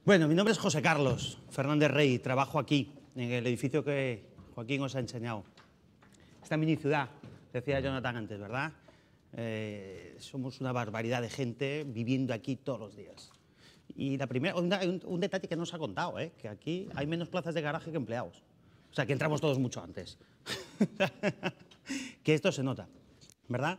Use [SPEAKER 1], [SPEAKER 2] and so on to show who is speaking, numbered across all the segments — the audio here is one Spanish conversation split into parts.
[SPEAKER 1] Bueno, mi nombre es José Carlos Fernández Rey, trabajo aquí, en el edificio que Joaquín os ha enseñado. Esta mini ciudad, decía Jonathan antes, ¿verdad? Somos una barbaridad de gente viviendo aquí todos los días. Y la primera, un detalle que no os ha contado, que aquí hay menos plazas de garaje que empleados. O sea, que entramos todos mucho antes. Que esto se nota, ¿verdad?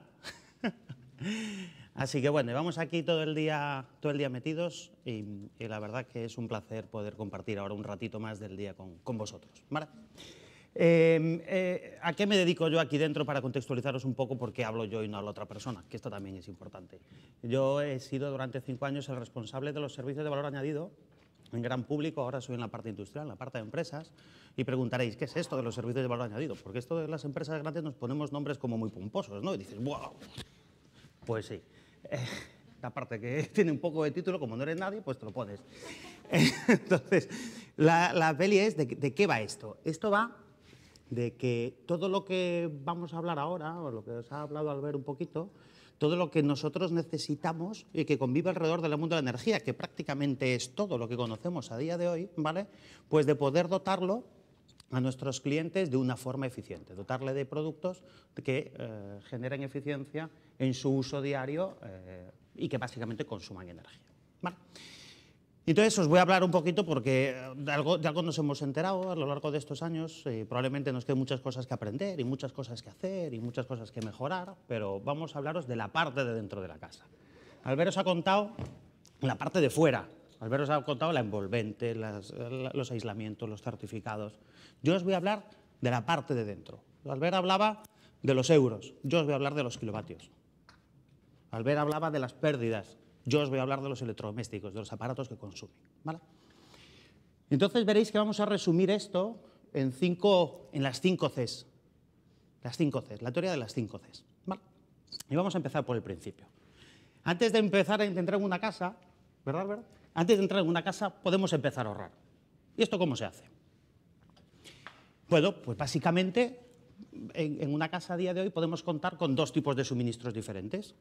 [SPEAKER 1] Así que bueno, vamos aquí todo el día metidos y la verdad que es un placer poder compartir ahora un ratito más del día con vosotros, ¿vale? ¿A qué me dedico yo aquí dentro para contextualizaros un poco por qué hablo yo y no habla otra persona? Que esto también es importante. Yo he sido durante 5 años el responsable de los servicios de valor añadido en gran público, ahora soy en la parte industrial, en la parte de empresas, y preguntaréis, ¿qué es esto de los servicios de valor añadido? Porque esto de las empresas grandes nos ponemos nombres como muy pomposos, ¿no? Y dices, ¡wow! Pues sí. La parte que tiene un poco de título, como no eres nadie, pues te lo pones. Entonces, la peli es, ¿de qué va esto? Esto va de que todo lo que vamos a hablar ahora, o lo que os ha hablado Albert un poquito, todo lo que nosotros necesitamos y que convive alrededor del mundo de la energía, que prácticamente es todo lo que conocemos a día de hoy, ¿vale? Pues de poder dotarlo a nuestros clientes de una forma eficiente, dotarle de productos que generen eficiencia en su uso diario y que básicamente consuman energía, ¿vale? Entonces os voy a hablar un poquito porque de algo nos hemos enterado a lo largo de estos años, probablemente nos queden muchas cosas que aprender y muchas cosas que hacer y muchas cosas que mejorar, pero vamos a hablaros de la parte de dentro de la casa. Albert os ha contado la parte de fuera, Albert os ha contado la envolvente, los aislamientos, los certificados. Yo os voy a hablar de la parte de dentro. Albert hablaba de los euros, yo os voy a hablar de los kilovatios. Albert hablaba de las pérdidas, yo os voy a hablar de los electrodomésticos, de los aparatos que consumen, ¿vale? Entonces veréis que vamos a resumir esto en las 5 Cs. Las 5 Cs, la teoría de las 5 Cs, ¿vale? Y vamos a empezar por el principio. Antes de empezar a entrar en una casa, ¿verdad, Albert? Antes de entrar en una casa podemos empezar a ahorrar. ¿Y esto cómo se hace? Bueno, pues básicamente en una casa a día de hoy podemos contar con 2 tipos de suministros diferentes.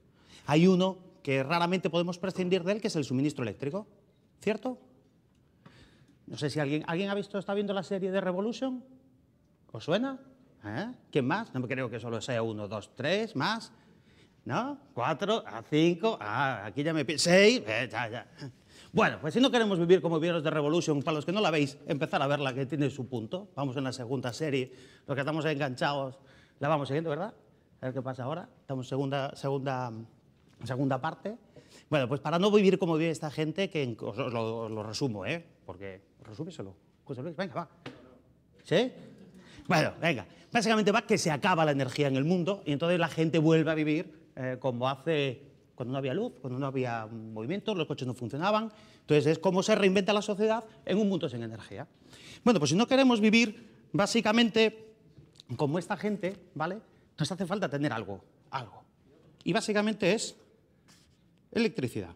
[SPEAKER 1] Hay uno que raramente podemos prescindir de él, que es el suministro eléctrico, ¿cierto? No sé si alguien está viendo la serie de Revolution. ¿Os suena? ¿Quién más? No me creo que solo sea 1, 2, 3, más. ¿No? 4, 5, aquí ya me... 6, ya. Bueno, pues si no queremos vivir como vivieron los de Revolution, para los que no la veis, empezar a verla, que tiene su punto. Vamos en la segunda serie, los que estamos enganchados, la vamos siguiendo, ¿verdad? A ver qué pasa ahora. Estamos en segunda parte. Bueno, pues para no vivir como vive esta gente, que os lo resumo, porque resúmeselo. José Luis, venga, va. ¿Sí? Bueno, venga. Básicamente va que se acaba la energía en el mundo y entonces la gente vuelve a vivir como hace cuando no había luz, cuando no había movimiento, los coches no funcionaban. Entonces es como se reinventa la sociedad en un mundo sin energía. Bueno, pues si no queremos vivir básicamente como esta gente, ¿vale? Nos hace falta tener algo. Y básicamente es electricidad.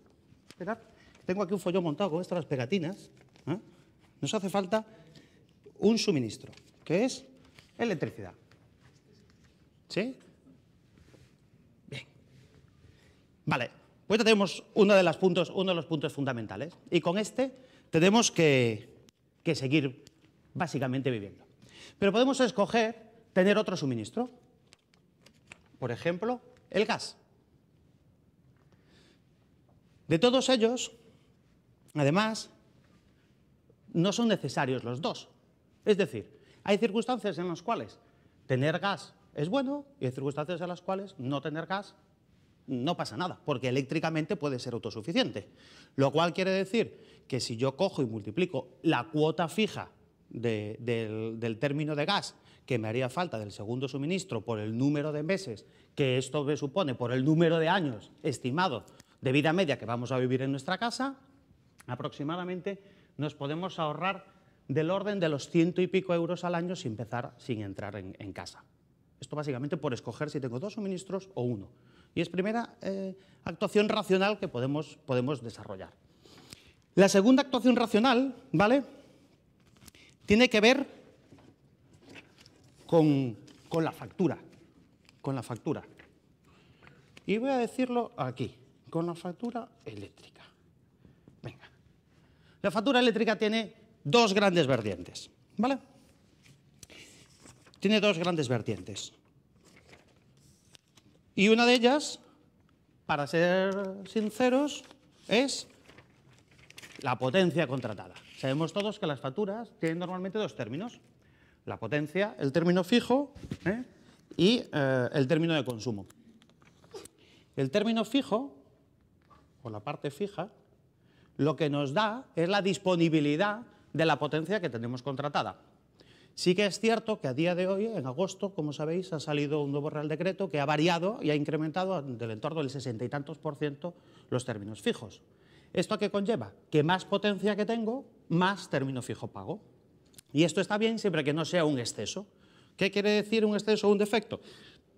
[SPEAKER 1] Esperad, tengo aquí un follón montado con estas pegatinas. Nos hace falta un suministro, que es electricidad. ¿Sí? Bien. Vale, pues ya tenemos uno de los puntos fundamentales. Y con este tenemos que seguir básicamente viviendo. Pero podemos escoger tener otro suministro. Por ejemplo, el gas. De todos ellos, además, no son necesarios los dos. Es decir, hay circunstancias en las cuales tener gas es bueno y hay circunstancias en las cuales no tener gas no pasa nada, porque eléctricamente puede ser autosuficiente. Lo cual quiere decir que si yo cojo y multiplico la cuota fija del término de gas que me haría falta del segundo suministro por el número de meses que esto me supone, por el número de años estimado de vida media que vamos a vivir en nuestra casa, aproximadamente nos podemos ahorrar del orden de los 100 y pico euros al año sin entrar en casa. Esto básicamente por escoger si tengo 2 suministros o 1. Y es primera actuación racional que podemos desarrollar. La segunda actuación racional, ¿vale?, tiene que ver con la factura. Y voy a decirlo aquí, con la factura eléctrica. Venga. La factura eléctrica tiene dos grandes vertientes, ¿vale? Tiene dos grandes vertientes. Y una de ellas, para ser sinceros, es la potencia contratada. Sabemos todos que las facturas tienen normalmente dos términos. La potencia, el término fijo, y el término de consumo. El término fijo, o la parte fija, lo que nos da es la disponibilidad de la potencia que tenemos contratada. Sí que es cierto que a día de hoy, en agosto, como sabéis, ha salido un nuevo Real Decreto que ha variado y ha incrementado del entorno del 60 y tantos % los términos fijos. ¿Esto qué conlleva? Que más potencia que tengo, más término fijo pago. Y esto está bien siempre que no sea un exceso. ¿Qué quiere decir un exceso o un defecto?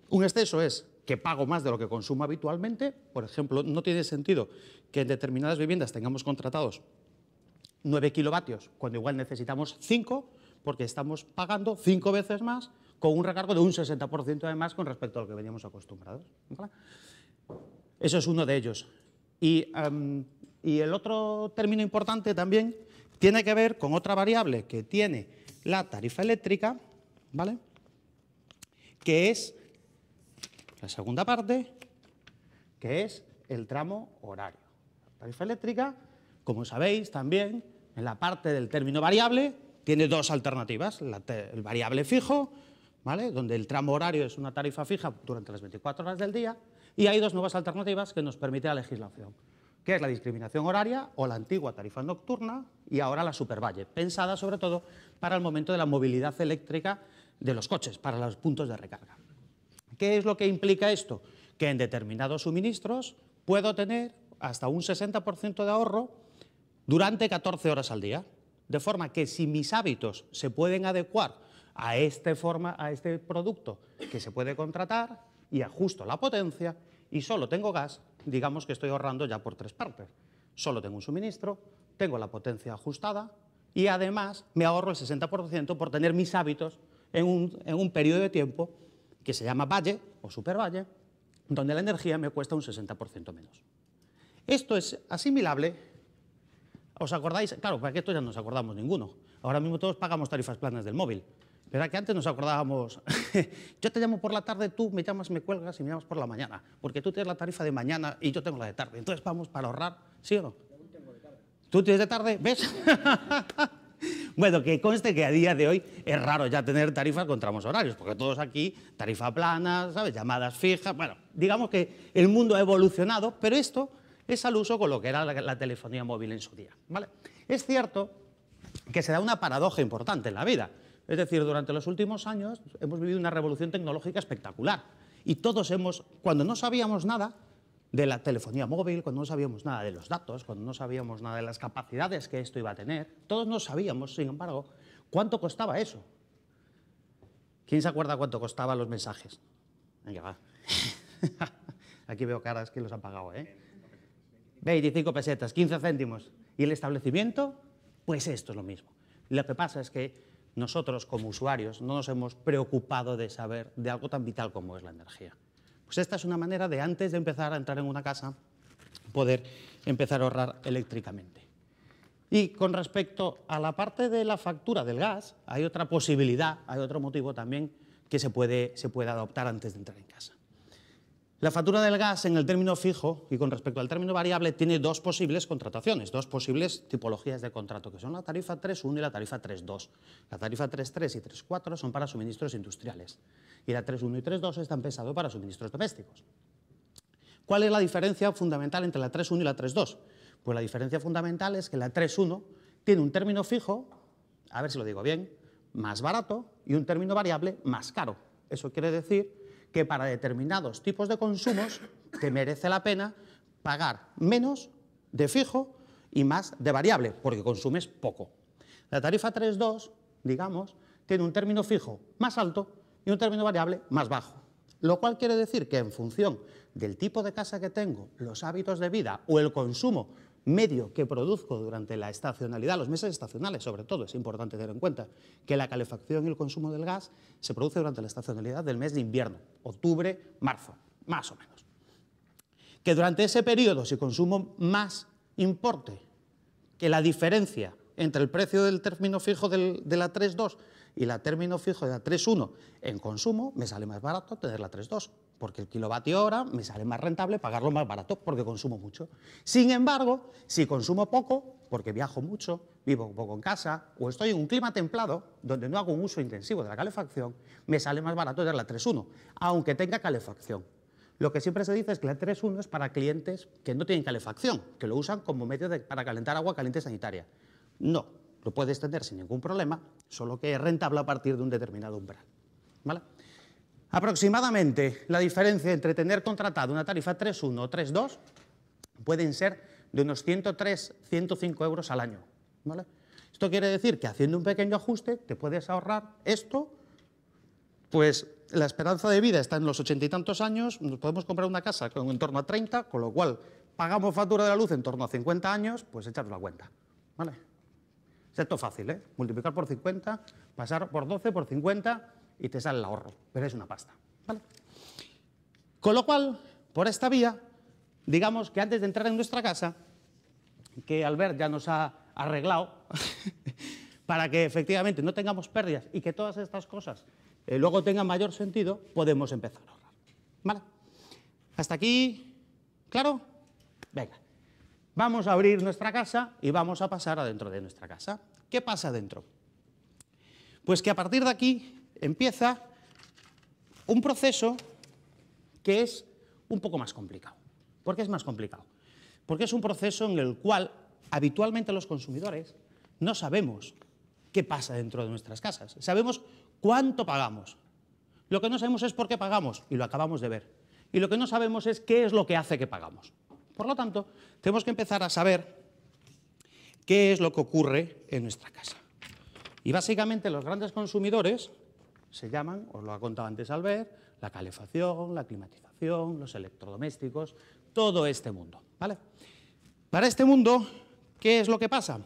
[SPEAKER 1] Un exceso es que pago más de lo que consumo habitualmente. Por ejemplo, no tiene sentido que en determinadas viviendas tengamos contratados 9 kilovatios cuando igual necesitamos 5, porque estamos pagando 5 veces más con un recargo de un 60% de más con respecto a lo que veníamos acostumbrados. ¿Vale? Eso es uno de ellos. Y el otro término importante también tiene que ver con otra variable que tiene la tarifa eléctrica, ¿vale? Que es la segunda parte, que es el tramo horario. La tarifa eléctrica, como sabéis también, en la parte del término variable, tiene dos alternativas, el variable fijo, ¿vale? Donde el tramo horario es una tarifa fija durante las 24 horas del día, y hay dos nuevas alternativas que nos permite la legislación, que es la discriminación horaria o la antigua tarifa nocturna y ahora la supervalle, pensada sobre todo para el momento de la movilidad eléctrica de los coches, para los puntos de recarga. ¿Qué es lo que implica esto? Que en determinados suministros puedo tener hasta un 60% de ahorro durante 14 horas al día. De forma que si mis hábitos se pueden adecuar a este producto que se puede contratar y ajusto la potencia y solo tengo gas, digamos que estoy ahorrando ya por tres partes. Solo tengo un suministro, tengo la potencia ajustada y además me ahorro el 60% por tener mis hábitos en un periodo de tiempo que se llama valle o supervalle, donde la energía me cuesta un 60% menos. Esto es asimilable. ¿Os acordáis? Claro, para que esto ya no nos acordamos ninguno. Ahora mismo todos pagamos tarifas planas del móvil. ¿Verdad que antes nos acordábamos? Yo te llamo por la tarde, tú me llamas, me cuelgas y me llamas por la mañana. Porque tú tienes la tarifa de mañana y yo tengo la de tarde. Entonces vamos para ahorrar, ¿sí o no? ¿Tú tienes de tarde? ¿Ves? Bueno, que conste que a día de hoy es raro ya tener tarifas con tramos horarios, porque todos aquí, tarifa plana, ¿sabes? Llamadas fijas. Bueno, digamos que el mundo ha evolucionado, pero esto es al uso con lo que era la telefonía móvil en su día, ¿vale? Es cierto que se da una paradoja importante en la vida. Es decir, durante los últimos años hemos vivido una revolución tecnológica espectacular. Y todos cuando no sabíamos nada de la telefonía móvil, cuando no sabíamos nada de los datos, cuando no sabíamos nada de las capacidades que esto iba a tener, todos no sabíamos, sin embargo, cuánto costaba eso. ¿Quién se acuerda cuánto costaban los mensajes? Venga, va. Aquí veo caras que los han pagado, ¿eh? 25 pesetas, 15 céntimos. ¿Y el establecimiento? Pues esto es lo mismo. Lo que pasa es que nosotros, como usuarios, no nos hemos preocupado de saber de algo tan vital como es la energía. Pues esta es una manera de, antes de empezar a entrar en una casa, poder empezar a ahorrar eléctricamente. Y con respecto a la parte de la factura del gas, hay otra posibilidad, hay otro motivo también que se puede adoptar antes de entrar en casa. La factura del gas en el término fijo y con respecto al término variable tiene dos posibles contrataciones, dos posibles tipologías de contrato, que son la tarifa 3.1 y la tarifa 3.2. La tarifa 3.3 y 3.4 son para suministros industriales y la 3.1 y 3.2 están pensados para suministros domésticos. ¿Cuál es la diferencia fundamental entre la 3.1 y la 3.2? Pues la diferencia fundamental es que la 3.1 tiene un término fijo, a ver si lo digo bien, más barato y un término variable más caro. Eso quiere decir que para determinados tipos de consumos te merece la pena pagar menos de fijo y más de variable, porque consumes poco. La tarifa 3.2, digamos, tiene un término fijo más alto y un término variable más bajo, lo cual quiere decir que en función del tipo de casa que tengo, los hábitos de vida o el consumo medio que produzco durante la estacionalidad, los meses estacionales sobre todo, es importante tener en cuenta que la calefacción y el consumo del gas se produce durante la estacionalidad del mes de invierno, octubre, marzo, más o menos. Que durante ese periodo, si consumo más importe que la diferencia entre el precio del término fijo de la 3.2 y la término fijo de la 3.1 en consumo, me sale más barato tener la 3.2, porque el kilovatio hora me sale más rentable pagarlo más barato porque consumo mucho. Sin embargo, si consumo poco, porque viajo mucho, vivo poco en casa o estoy en un clima templado donde no hago un uso intensivo de la calefacción, me sale más barato tener la 3.1, aunque tenga calefacción. Lo que siempre se dice es que la 3.1 es para clientes que no tienen calefacción, que lo usan como medio para calentar agua caliente sanitaria. No, lo puedes tener sin ningún problema, solo que es rentable a partir de un determinado umbral, ¿vale? Aproximadamente la diferencia entre tener contratado una tarifa 3.1 o 3.2 pueden ser de unos 103, 105 euros al año, ¿vale? Esto quiere decir que haciendo un pequeño ajuste te puedes ahorrar esto, pues la esperanza de vida está en los 80 y tantos años, nos podemos comprar una casa con en torno a 30, con lo cual pagamos factura de la luz en torno a 50 años, pues echad la cuenta, ¿vale? Es esto fácil, ¿eh? Multiplicar por 50, pasar por 12, por 50 y te sale el ahorro, pero es una pasta, ¿vale? Con lo cual, por esta vía, digamos que antes de entrar en nuestra casa, que Albert ya nos ha arreglado, para que efectivamente no tengamos pérdidas y que todas estas cosas luego tengan mayor sentido, podemos empezar a ahorrar, ¿vale? ¿Hasta aquí? ¿Claro? Venga. Vamos a abrir nuestra casa y vamos a pasar adentro de nuestra casa. ¿Qué pasa dentro? Pues que a partir de aquí empieza un proceso que es un poco más complicado. ¿Por qué es más complicado? Porque es un proceso en el cual habitualmente los consumidores no sabemos qué pasa dentro de nuestras casas. Sabemos cuánto pagamos. Lo que no sabemos es por qué pagamos, y lo acabamos de ver. Y lo que no sabemos es qué es lo que hace que pagamos. Por lo tanto, tenemos que empezar a saber qué es lo que ocurre en nuestra casa. Y básicamente los grandes consumidores se llaman, os lo ha contado antes Albert, la calefacción, la climatización, los electrodomésticos, todo este mundo, ¿vale? Para este mundo, ¿qué es lo que pasa?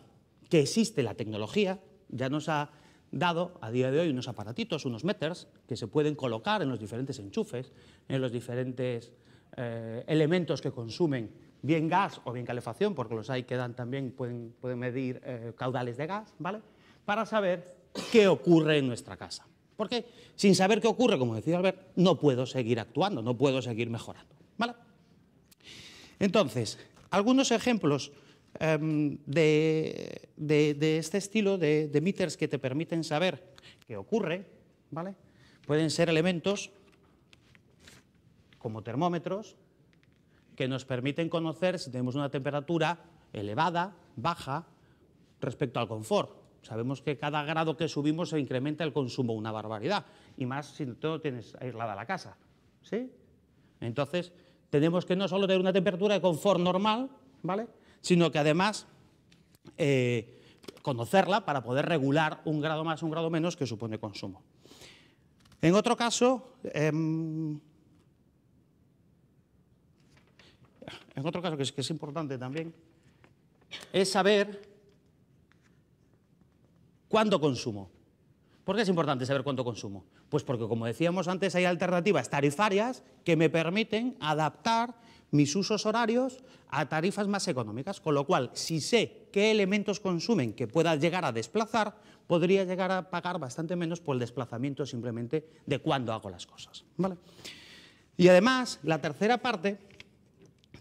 [SPEAKER 1] Que existe la tecnología, ya nos ha dado a día de hoy unos aparatitos, unos meters, que se pueden colocar en los diferentes enchufes, en los diferentes elementos que consumen bien gas o bien calefacción, porque los hay que dan también, pueden medir caudales de gas, ¿vale? Para saber qué ocurre en nuestra casa. Porque sin saber qué ocurre, como decía Albert, no puedo seguir actuando, no puedo seguir mejorando, ¿vale? Entonces, algunos ejemplos de este estilo de meters que te permiten saber qué ocurre, ¿vale? Pueden ser elementos como termómetros que nos permiten conocer si tenemos una temperatura elevada, baja, respecto al confort. Sabemos que cada grado que subimos se incrementa el consumo una barbaridad, y más si no tienes aislada la casa, ¿sí? Entonces, tenemos que no solo tener una temperatura de confort normal, ¿vale?, sino que además conocerla para poder regular un grado más, un grado menos que supone consumo. En otro caso, que es importante también, es saber cuándo consumo. ¿Por qué es importante saber cuánto consumo? Pues porque, como decíamos antes, hay alternativas tarifarias que me permiten adaptar mis usos horarios a tarifas más económicas, con lo cual, si sé qué elementos consumen que pueda llegar a desplazar, podría llegar a pagar bastante menos por el desplazamiento simplemente de cuándo hago las cosas, ¿vale? Y además, la tercera parte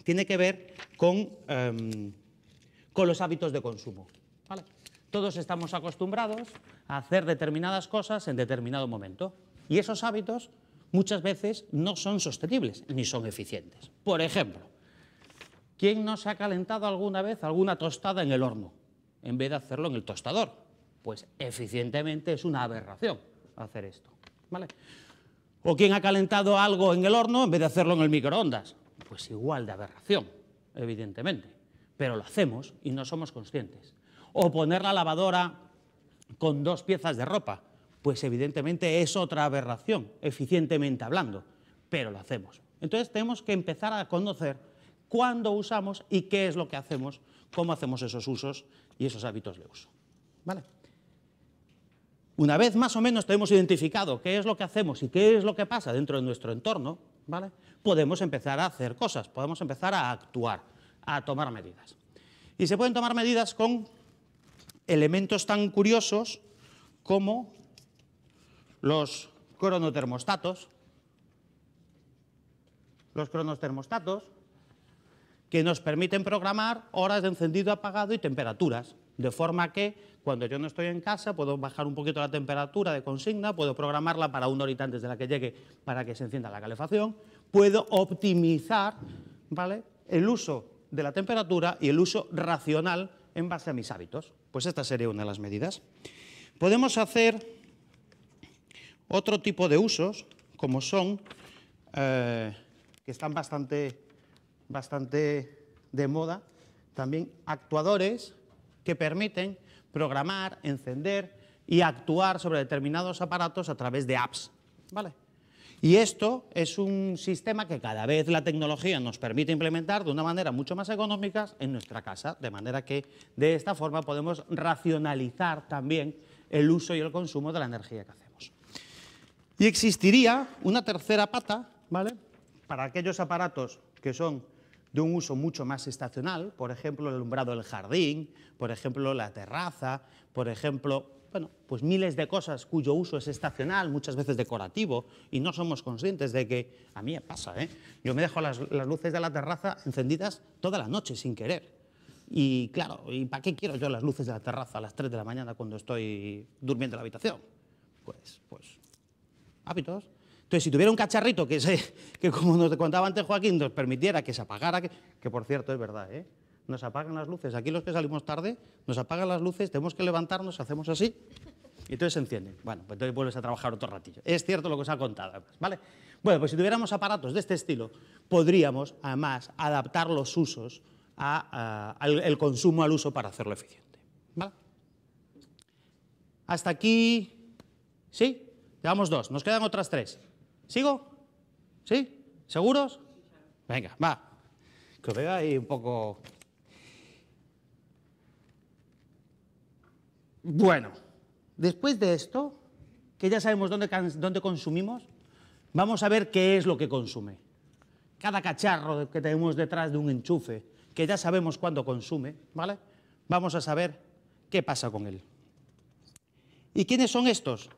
[SPEAKER 1] tiene que ver con los hábitos de consumo, ¿vale? Todos estamos acostumbrados a hacer determinadas cosas en determinado momento, y esos hábitos muchas veces no son sostenibles ni son eficientes. Por ejemplo, ¿quién no se ha calentado alguna vez alguna tostada en el horno en vez de hacerlo en el tostador? Pues eficientemente es una aberración hacer esto, ¿vale? ¿O quién ha calentado algo en el horno en vez de hacerlo en el microondas? Pues igual de aberración, evidentemente, pero lo hacemos y no somos conscientes. O poner la lavadora con 2 piezas de ropa, pues evidentemente es otra aberración, eficientemente hablando, pero lo hacemos. Entonces tenemos que empezar a conocer cuándo usamos y qué es lo que hacemos, cómo hacemos esos usos y esos hábitos de uso, ¿vale? Una vez más o menos tenemos identificado qué es lo que hacemos y qué es lo que pasa dentro de nuestro entorno, ¿vale?, podemos empezar a hacer cosas, podemos empezar a actuar, a tomar medidas. Y se pueden tomar medidas con elementos tan curiosos como los cronotermostatos. Los cronotermostatos que nos permiten programar horas de encendido, apagado y temperaturas, de forma que cuando yo no estoy en casa puedo bajar un poquito la temperatura de consigna, puedo programarla para una horita antes de la que llegue para que se encienda la calefacción, puedo optimizar, ¿vale?, el uso de la temperatura y el uso racional en base a mis hábitos. Pues esta sería una de las medidas. Podemos hacer otro tipo de usos, como son, que están bastante de moda, también actuadores que permiten programar, encender y actuar sobre determinados aparatos a través de apps, ¿vale? Y esto es un sistema que cada vez la tecnología nos permite implementar de una manera mucho más económica en nuestra casa, de manera que de esta forma podemos racionalizar también el uso y el consumo de la energía que hacemos. Y existiría una tercera pata, ¿vale?, para aquellos aparatos que son de un uso mucho más estacional, por ejemplo, el alumbrado del jardín, por ejemplo, la terraza, por ejemplo, bueno, pues miles de cosas cuyo uso es estacional, muchas veces decorativo, y no somos conscientes de que, a mí me pasa, yo me dejo las luces de la terraza encendidas toda la noche sin querer. Y claro, ¿y para qué quiero yo las luces de la terraza a las 3 de la mañana cuando estoy durmiendo en la habitación? Pues hábitos. Entonces, si tuviera un cacharrito que como nos contaba antes Joaquín, nos permitiera que se apagara, que por cierto es verdad, nos apagan las luces. Aquí los que salimos tarde, nos apagan las luces, tenemos que levantarnos, hacemos así, y entonces se encienden. Bueno, pues entonces vuelves a trabajar otro ratillo. Es cierto lo que os ha contado, además, ¿vale? Bueno, pues si tuviéramos aparatos de este estilo, podríamos, además, adaptar los usos al consumo al uso para hacerlo eficiente, ¿vale? Hasta aquí, ¿sí? Llevamos 2, nos quedan otras 3. ¿Sigo? ¿Sí? ¿Seguros? Venga, va. Que os veo ahí un poco... Bueno, después de esto, que ya sabemos dónde consumimos, vamos a ver qué es lo que consume. Cada cacharro que tenemos detrás de un enchufe, que ya sabemos cuándo consume, ¿vale? Vamos a saber qué pasa con él. ¿Y quiénes son estos?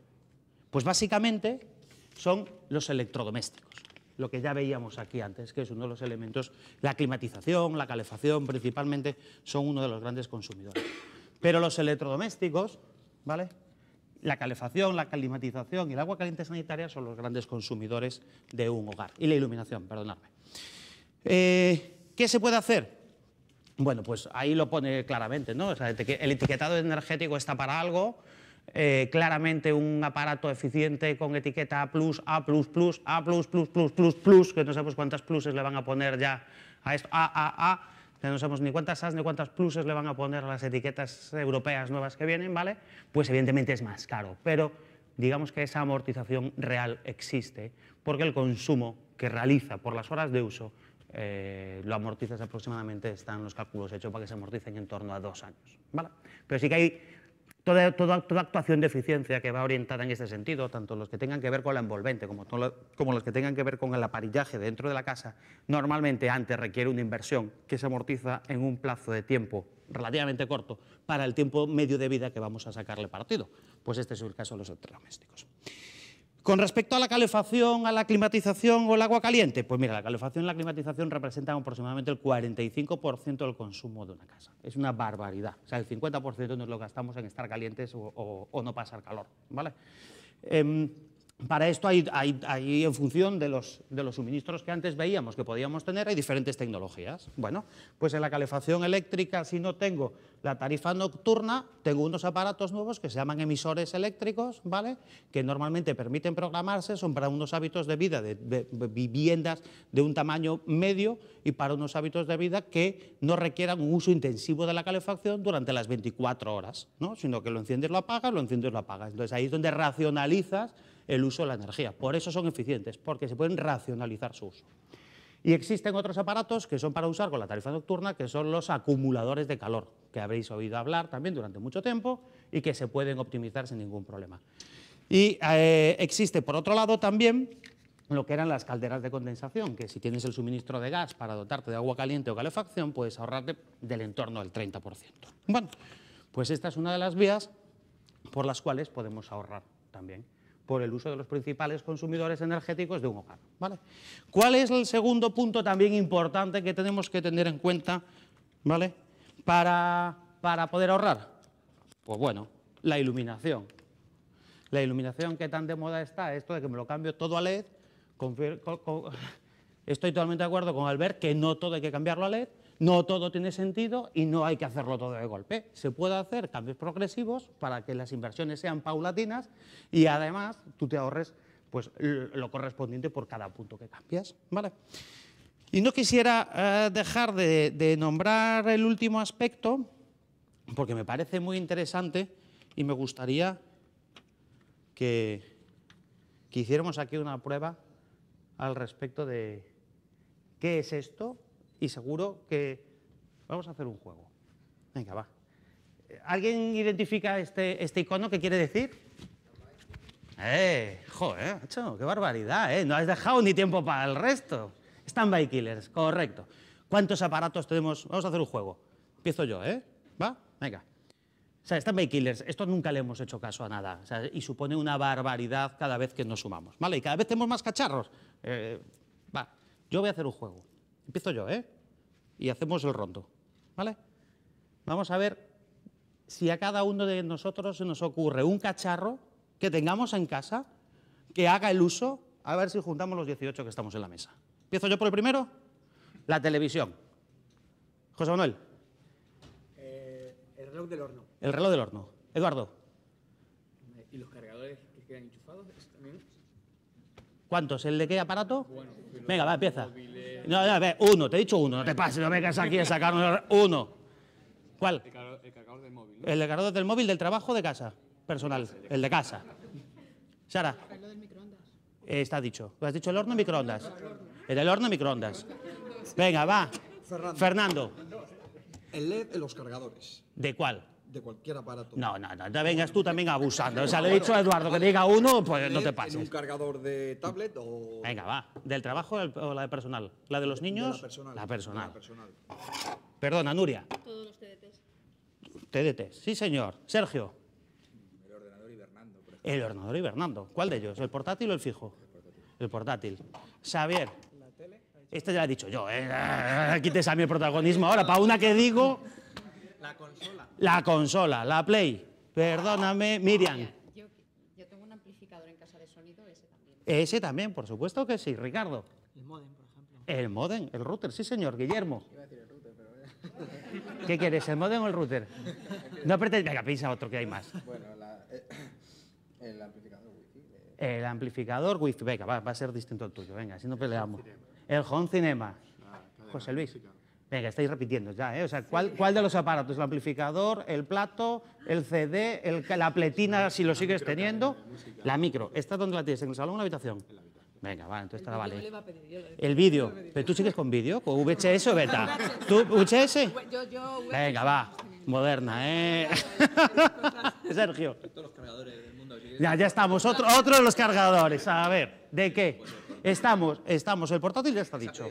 [SPEAKER 1] Pues básicamente son los electrodomésticos, lo que ya veíamos aquí antes, que es uno de los elementos, la climatización, la calefacción principalmente, son uno de los grandes consumidores. Pero los electrodomésticos, ¿vale?, la calefacción, la climatización y el agua caliente sanitaria son los grandes consumidores de un hogar. Y la iluminación, perdonadme. ¿Qué se puede hacer? Bueno, pues ahí lo pone claramente, ¿no? O sea, el etiquetado energético está para algo. Claramente un aparato eficiente con etiqueta A+, A++, A++++++, que no sabemos cuántas pluses le van a poner ya a esto, que no sabemos ni cuántas As ni cuántas pluses le van a poner a las etiquetas europeas nuevas que vienen, ¿vale? Pues evidentemente es más caro, pero digamos que esa amortización real existe, porque el consumo que realiza por las horas de uso lo amortizas aproximadamente, están los cálculos hechos para que se amorticen en torno a 2 años, ¿vale? Pero sí que hay toda actuación de eficiencia que va orientada en este sentido, tanto los que tengan que ver con la envolvente como los que tengan que ver con el aparillaje dentro de la casa, normalmente antes requiere una inversión que se amortiza en un plazo de tiempo relativamente corto para el tiempo medio de vida que vamos a sacarle partido. Pues este es el caso de los electrodomésticos. Con respecto a la calefacción, a la climatización o el agua caliente, pues mira, la calefacción y la climatización representan aproximadamente el 45% del consumo de una casa. Es una barbaridad. O sea, el 50% nos lo gastamos en estar calientes o no pasar calor, ¿vale? Para esto hay en función de los suministros que antes veíamos que podíamos tener, hay diferentes tecnologías. Bueno, pues en la calefacción eléctrica, si no tengo la tarifa nocturna, tengo unos aparatos nuevos que se llaman emisores eléctricos, ¿vale?, que normalmente permiten programarse, son para unos hábitos de vida de viviendas de un tamaño medio y para unos hábitos de vida que no requieran un uso intensivo de la calefacción durante las 24 horas, ¿no?, sino que lo enciendes, lo apagas, lo enciendes, lo apagas. Entonces ahí es donde racionalizas el uso de la energía. Por eso son eficientes, porque se pueden racionalizar su uso. Y existen otros aparatos que son para usar con la tarifa nocturna, que son los acumuladores de calor, que habréis oído hablar también durante mucho tiempo y que se pueden optimizar sin ningún problema. Y existe, por otro lado, también lo que eran las calderas de condensación, que si tienes el suministro de gas para dotarte de agua caliente o calefacción, puedes ahorrarte del entorno del 30%. Bueno, pues esta es una de las vías por las cuales podemos ahorrar también, por el uso de los principales consumidores energéticos de un hogar, ¿vale? ¿Cuál es el segundo punto también importante que tenemos que tener en cuenta, ¿vale?, para poder ahorrar? Pues bueno, la iluminación. La iluminación que tan de moda está, esto de que me lo cambio todo a LED. Estoy totalmente de acuerdo con Albert que no todo hay que cambiarlo a LED, no todo tiene sentido y no hay que hacerlo todo de golpe. Se puede hacer cambios progresivos para que las inversiones sean paulatinas y además tú te ahorres pues, lo correspondiente por cada punto que cambias, ¿vale? Y no quisiera dejar de nombrar el último aspecto porque me parece muy interesante y me gustaría que hiciéramos aquí una prueba al respecto de qué es esto y seguro que vamos a hacer un juego. Venga, va. ¿Alguien identifica este icono? ¿Qué quiere decir? Joder, macho, qué barbaridad, ¿eh? No has dejado ni tiempo para el resto. Standby Killers, correcto. ¿Cuántos aparatos tenemos? Vamos a hacer un juego. Empiezo yo, ¿eh? ¿Va? Venga. O sea, Standby Killers, esto nunca le hemos hecho caso a nada, o sea, y supone una barbaridad cada vez que nos sumamos, ¿vale? Y cada vez tenemos más cacharros. Va, yo voy a hacer un juego. Empiezo yo, ¿eh? Y hacemos el rondo, ¿vale? Vamos a ver si a cada uno de nosotros se nos ocurre un cacharro que tengamos en casa, que haga el uso, a ver si juntamos los 18 que estamos en la mesa. Empiezo yo por el primero, la televisión. José Manuel.
[SPEAKER 2] El reloj del horno.
[SPEAKER 1] El reloj del horno. Eduardo.
[SPEAKER 2] ¿Y los cargadores que quedan enchufados? También.
[SPEAKER 1] ¿Cuántos? ¿El de qué aparato?
[SPEAKER 2] Bueno,
[SPEAKER 1] venga, va, empieza. No, a ver, uno, te he dicho uno, no te pases, no vengas aquí a sacarnos uno. ¿Cuál?
[SPEAKER 2] El cargador del móvil, ¿no?
[SPEAKER 1] El cargador del móvil, del trabajo, de casa, personal, el de casa. Sara.
[SPEAKER 3] El del microondas.
[SPEAKER 1] Está dicho. ¿Has dicho el horno microondas? El del horno microondas. Venga, va. Fernando.
[SPEAKER 4] El LED en los cargadores,
[SPEAKER 1] ¿De cuál?
[SPEAKER 4] de cualquier aparato.
[SPEAKER 1] No, te vengas tú también abusando. O sea, le he dicho a Eduardo que diga uno, pues no te
[SPEAKER 4] ¿En un
[SPEAKER 1] pases.
[SPEAKER 4] cargador de tablet o...?
[SPEAKER 1] Venga, va. ¿Del trabajo o la de personal? ¿La de los niños?
[SPEAKER 4] la personal.
[SPEAKER 1] La personal.
[SPEAKER 4] La personal.
[SPEAKER 1] Perdona, Nuria.
[SPEAKER 3] Todos los TDTs.
[SPEAKER 1] TDT. Sí, señor. Sergio.
[SPEAKER 4] El ordenador hibernando, por ejemplo.
[SPEAKER 1] El ordenador hibernando. ¿Cuál de ellos? ¿El portátil o el fijo? El portátil. Xavier. Este ya lo he dicho yo, ¿eh? Quites a mí el protagonismo ahora. Para una que digo...
[SPEAKER 2] La consola.
[SPEAKER 1] La consola, la Play. Perdóname, Miriam.
[SPEAKER 3] Yo tengo un amplificador en casa de sonido, ese también.
[SPEAKER 1] Ese también, por supuesto que sí. Ricardo.
[SPEAKER 2] El modem, por ejemplo.
[SPEAKER 1] El modem, el router, sí, señor. Guillermo. ¿Qué quieres, el modem o el router? No apretes. Venga, piensa otro que hay más.
[SPEAKER 4] Bueno, el amplificador wifi.
[SPEAKER 1] El amplificador wifi. Venga, va a ser distinto al tuyo. Venga, así no peleamos. El home cinema. José Luis. Venga, estáis repitiendo ya, ¿eh? O sea, ¿cuál de los aparatos? ¿El amplificador, el plato, el CD, la pletina, si lo sigues teniendo? La micro. ¿Esta dónde la tienes? ¿En el salón o en la habitación? Venga, va, entonces esta la vale. El vídeo. ¿Pero tú sigues con vídeo? ¿Con VHS o beta? ¿Tú, VHS? Venga, va. Moderna, ¿eh? Sergio. Ya estamos. Otro de los cargadores. A ver, ¿de qué? Estamos. El portátil ya está dicho.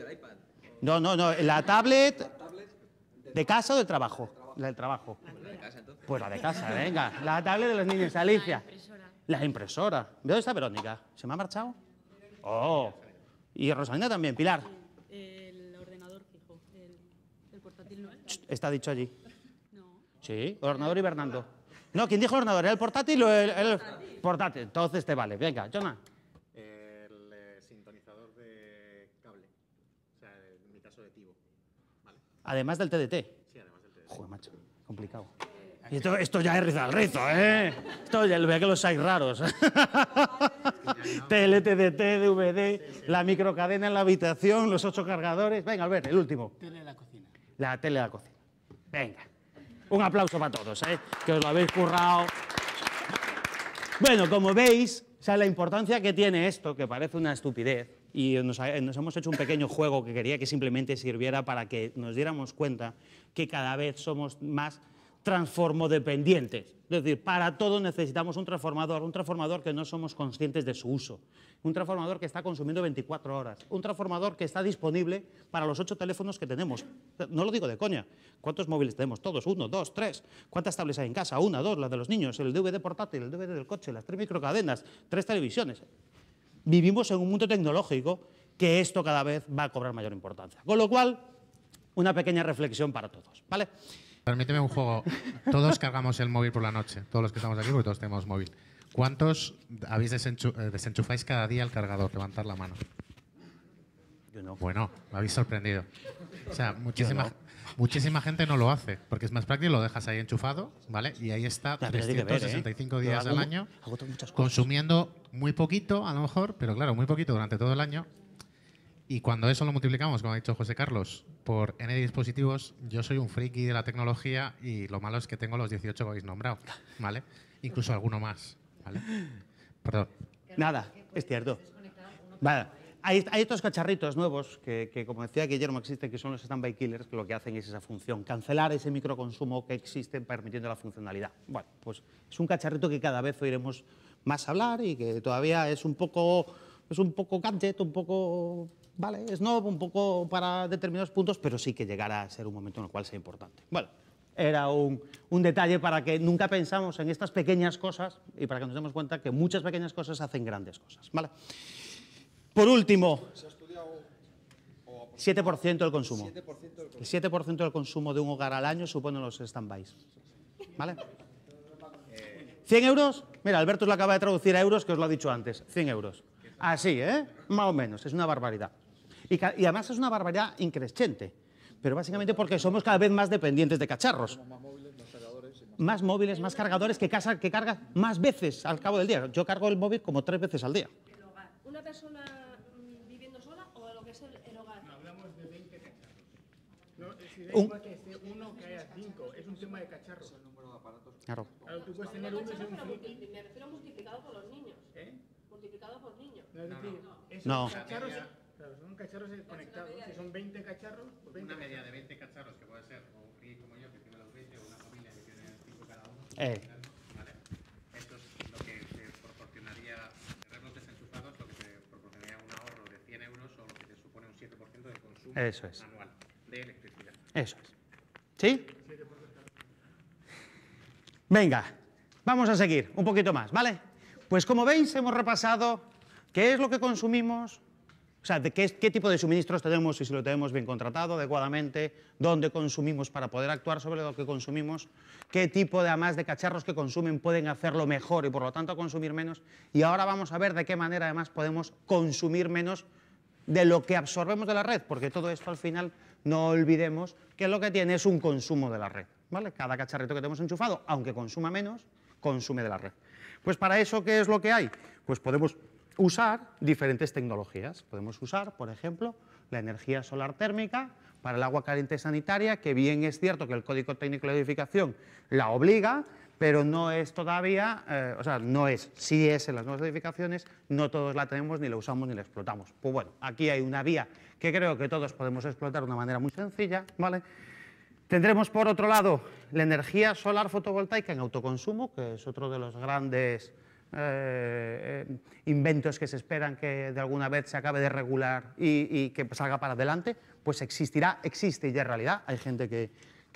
[SPEAKER 1] No. La tablet. ¿De casa o del trabajo? La del trabajo. Pues la de casa, venga. La tablet de los niños. Alicia. La impresora. ¿De dónde está Verónica? ¿Se me ha marchado? Oh. Y Rosalina también. Pilar.
[SPEAKER 3] El ordenador fijo. El portátil no.
[SPEAKER 1] Está dicho allí.
[SPEAKER 3] No.
[SPEAKER 1] Sí, ordenador hibernando. No, ¿quién dijo ordenador? ¿Era el portátil o el portátil? Entonces te vale. Venga, Jonah.
[SPEAKER 5] El sintonizador de cable. O sea, en mi caso de Tivo. ¿Vale?
[SPEAKER 1] Además del TDT.
[SPEAKER 5] Sí, además del TDT.
[SPEAKER 1] Joder, macho, complicado. Y esto ya es rizar el rizo, ¿eh? Esto ya ve que los hay raros. Tele, TDT, DVD, la microcadena en la habitación, los 8 cargadores. Venga, Albert, el último.
[SPEAKER 2] Tele de la cocina.
[SPEAKER 1] La tele de la cocina. Venga. Un aplauso para todos, ¿eh? Que os lo habéis currado. Bueno, como veis, o sea, la importancia que tiene esto, que parece una estupidez, y nos hemos hecho un pequeño juego que quería que simplemente sirviera para que nos diéramos cuenta que cada vez somos más transformodependientes. Es decir, para todo necesitamos un transformador que no somos conscientes de su uso, un transformador que está consumiendo 24 horas, un transformador que está disponible para los 8 teléfonos que tenemos. No lo digo de coña. ¿Cuántos móviles tenemos? Todos, 1, 2, 3. ¿Cuántas tablets hay en casa? 1, 2, las de los niños, el DVD portátil, el DVD del coche, las 3 microcadenas, 3 televisiones. Vivimos en un mundo tecnológico que esto cada vez va a cobrar mayor importancia. Con lo cual, una pequeña reflexión para todos, ¿vale?
[SPEAKER 6] Permíteme un juego. Todos cargamos el móvil por la noche, todos los que estamos aquí, porque todos tenemos móvil. ¿Cuántos desenchufáis cada día el cargador? Levantar la mano.
[SPEAKER 1] Yo no.
[SPEAKER 6] Bueno, me habéis sorprendido. O sea, muchísima gente no lo hace, porque es más práctico, lo dejas ahí enchufado, ¿vale? Y ahí está 365 días al año, consumiendo muy poquito, a lo mejor, pero claro, muy poquito durante todo el año. Y cuando eso lo multiplicamos, como ha dicho José Carlos, por N dispositivos, yo soy un friki de la tecnología y lo malo es que tengo los 18 que habéis nombrado, ¿vale? Incluso alguno más, ¿vale? Perdón.
[SPEAKER 1] Nada, es cierto. Vale. Hay estos cacharritos nuevos que, como decía Guillermo, existen, que son los standby killers, que lo que hacen es esa función, cancelar ese microconsumo que existe permitiendo la funcionalidad. Bueno, pues es un cacharrito que cada vez oiremos más hablar y que todavía es un poco gadget, un poco, vale, snob, un poco para determinados puntos, pero sí que llegará a ser un momento en el cual sea importante. Bueno, era un detalle para que nunca pensamos en estas pequeñas cosas y para que nos demos cuenta que muchas pequeñas cosas hacen grandes cosas, ¿vale? Por último, 7% del consumo. El 7% del consumo de un hogar al año suponen los stand-bys. ¿Vale? 100 euros, mira, Alberto lo acaba de traducir a euros, que os lo ha dicho antes. 100 euros. Así, ¿eh? Más o menos, es una barbaridad. Y además es una barbaridad increscente. Pero básicamente porque somos cada vez más dependientes de cacharros. Más móviles, más cargadores, que cargas más veces al cabo del día. Yo cargo el móvil como 3 veces al día.
[SPEAKER 7] ¿Una persona viviendo sola o lo que es el hogar?
[SPEAKER 2] No, hablamos de 20 cacharros. No, si da igual que esté uno que haya 5, es un tema de cacharros.
[SPEAKER 1] Claro.
[SPEAKER 2] Claro, tú puedes tener uno y ser un friki.
[SPEAKER 7] Me refiero multiplicado por los niños. Multiplicado por niños.
[SPEAKER 2] No, es decir, esos
[SPEAKER 1] No.
[SPEAKER 2] cacharros, claro, son cacharros conectados. Si son 20 cacharros, pues 20
[SPEAKER 6] Una media de 20 cacharros, que puede ser un friki como yo, que tiene los 20, o una familia que tiene 5 cada uno. ¿Vale? Esto es lo que te proporcionaría, los desenchufados, lo que te proporcionaría un ahorro de 100 euros o lo que te supone un 7% de consumo anual de electricidad.
[SPEAKER 1] Eso es. ¿Sí? Venga, vamos a seguir un poquito más, ¿vale? Pues como veis, hemos repasado qué es lo que consumimos, o sea, de qué tipo de suministros tenemos y si lo tenemos bien contratado adecuadamente, dónde consumimos para poder actuar sobre lo que consumimos, qué tipo además de cacharros que consumen pueden hacerlo mejor y por lo tanto consumir menos. Y ahora vamos a ver de qué manera además podemos consumir menos de lo que absorbemos de la red, porque todo esto al final no olvidemos que lo que tiene es un consumo de la red, ¿vale? Cada cacharrito que tenemos enchufado, aunque consuma menos, consume de la red. Pues para eso, ¿qué es lo que hay? Pues podemos usar diferentes tecnologías. Podemos usar, por ejemplo, la energía solar térmica para el agua caliente sanitaria, que bien es cierto que el Código Técnico de Edificación la obliga, pero no es todavía, o sea, no es, sí es en las nuevas edificaciones, no todos la tenemos, ni la usamos, ni la explotamos. Pues bueno, aquí hay una vía que creo que todos podemos explotar de una manera muy sencilla, ¿vale? Tendremos, por otro lado, la energía solar fotovoltaica en autoconsumo, que es otro de los grandes inventos que se esperan que de alguna vez se acabe de regular y que salga para adelante, pues existirá, existe y ya en realidad. Hay gente que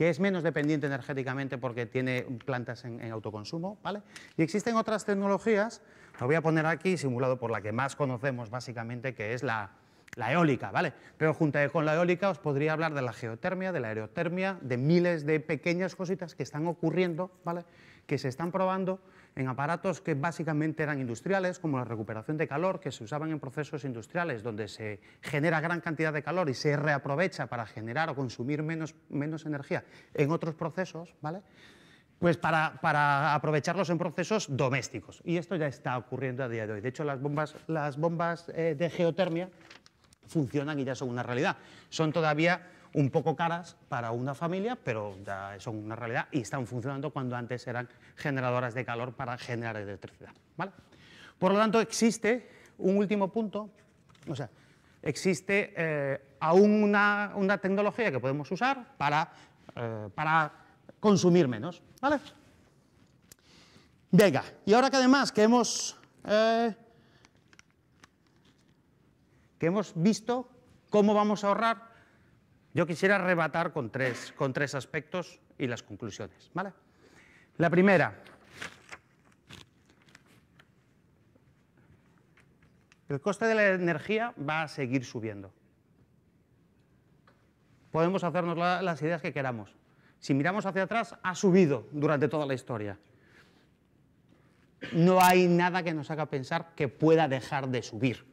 [SPEAKER 1] es menos dependiente energéticamente porque tiene plantas en autoconsumo, ¿vale? Y existen otras tecnologías, lo voy a poner aquí, simulado por la que más conocemos básicamente, que es la eólica, ¿vale? Pero junto con la eólica os podría hablar de la geotermia, de la aerotermia, de miles de pequeñas cositas que están ocurriendo, ¿vale? Que se están probando en aparatos que básicamente eran industriales, como la recuperación de calor, que se usaban en procesos industriales donde se genera gran cantidad de calor y se reaprovecha para generar o consumir menos energía en otros procesos, ¿vale? Pues para aprovecharlos en procesos domésticos. Y esto ya está ocurriendo a día de hoy. De hecho, las bombas de geotermia funcionan y ya son una realidad. Son todavía un poco caras para una familia, pero ya son una realidad y están funcionando cuando antes eran generadoras de calor para generar electricidad, ¿vale? Por lo tanto, existe un último punto, o sea, existe aún una tecnología que podemos usar para consumir menos, ¿vale? Venga, y ahora que además que hemos visto cómo vamos a ahorrar, yo quisiera rebatar con tres aspectos y las conclusiones, ¿vale? La primera, el coste de la energía va a seguir subiendo. Podemos hacernos las ideas que queramos. Si miramos hacia atrás, ha subido durante toda la historia. No hay nada que nos haga pensar que pueda dejar de subir,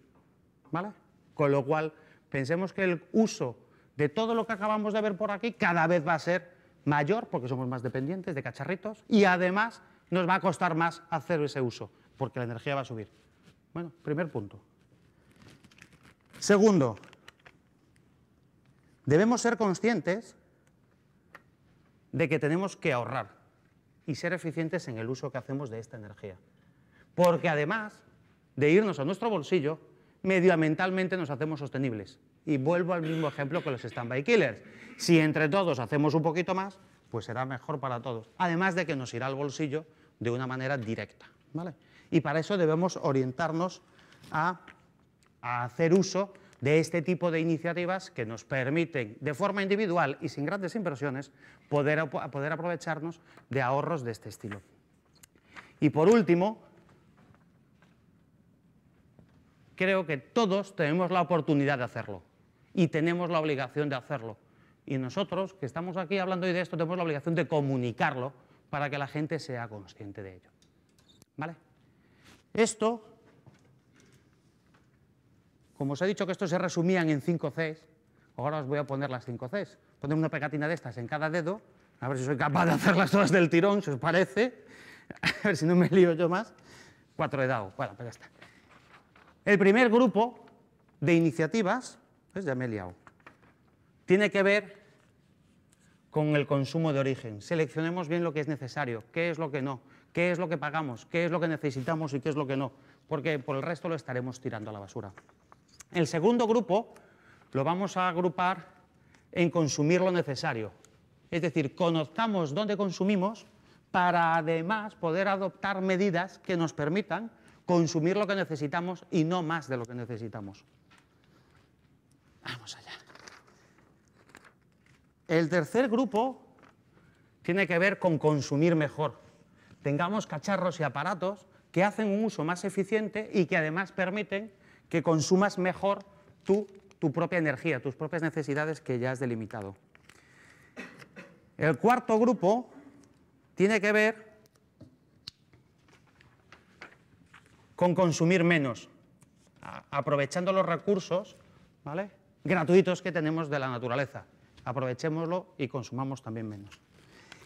[SPEAKER 1] ¿vale? Con lo cual, pensemos que el uso de todo lo que acabamos de ver por aquí cada vez va a ser mayor, porque somos más dependientes de cacharritos, y además nos va a costar más hacer ese uso, porque la energía va a subir. Bueno, primer punto. Segundo, debemos ser conscientes de que tenemos que ahorrar y ser eficientes en el uso que hacemos de esta energía. Porque además de irnos a nuestro bolsillo, medioambientalmente nos hacemos sostenibles. Y vuelvo al mismo ejemplo que los stand-by killers. Si entre todos hacemos un poquito más, pues será mejor para todos. Además de que nos irá al bolsillo de una manera directa, ¿vale? Y para eso debemos orientarnos a hacer uso de este tipo de iniciativas que nos permiten, de forma individual y sin grandes inversiones, poder aprovecharnos de ahorros de este estilo. Y por último, creo que todos tenemos la oportunidad de hacerlo y tenemos la obligación de hacerlo. Y nosotros, que estamos aquí hablando hoy de esto, tenemos la obligación de comunicarlo para que la gente sea consciente de ello, ¿vale? Esto, como os he dicho que estos se resumían en 5 Cs, ahora os voy a poner las 5 Cs. Poner una pegatina de estas en cada dedo, a ver si soy capaz de hacerlas todas del tirón, si os parece, a ver si no me lío yo más. 4 he dado, bueno, pues ya está. El primer grupo de iniciativas, pues ya me he liado, tiene que ver con el consumo de origen. Seleccionemos bien lo que es necesario, qué es lo que no, qué es lo que pagamos, qué es lo que necesitamos y qué es lo que no, porque por el resto lo estaremos tirando a la basura. El segundo grupo lo vamos a agrupar en consumir lo necesario, es decir, conozcamos dónde consumimos para además poder adoptar medidas que nos permitan consumir lo que necesitamos y no más de lo que necesitamos. Vamos allá. El tercer grupo tiene que ver con consumir mejor. Tengamos cacharros y aparatos que hacen un uso más eficiente y que además permiten que consumas mejor tu propia energía, tus propias necesidades que ya has delimitado. El cuarto grupo tiene que ver con consumir menos, aprovechando los recursos, ¿vale?, gratuitos que tenemos de la naturaleza. Aprovechémoslo y consumamos también menos.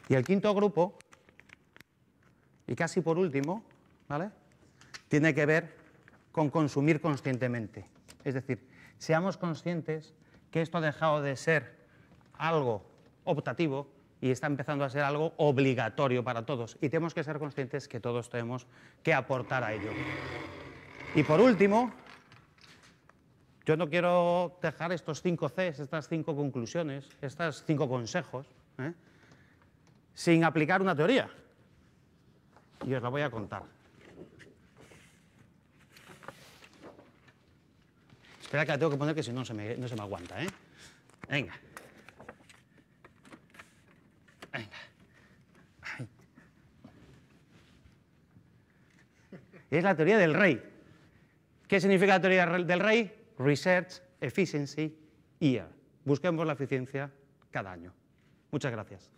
[SPEAKER 1] Y el quinto grupo, y casi por último, ¿vale?, tiene que ver con consumir conscientemente. Es decir, seamos conscientes que esto ha dejado de ser algo optativo y está empezando a ser algo obligatorio para todos. Y tenemos que ser conscientes que todos tenemos que aportar a ello. Y por último, yo no quiero dejar estos 5 Cs, estas 5 conclusiones, estos 5 consejos, sin aplicar una teoría. Y os la voy a contar. Espera que la tengo que poner, que si no, no se me aguanta, ¿eh? Venga. Venga. Ay. Es la teoría del rey. ¿Qué significa la teoría del rey? Research, Efficiency, Year. Busquemos la eficiencia cada año. Muchas gracias.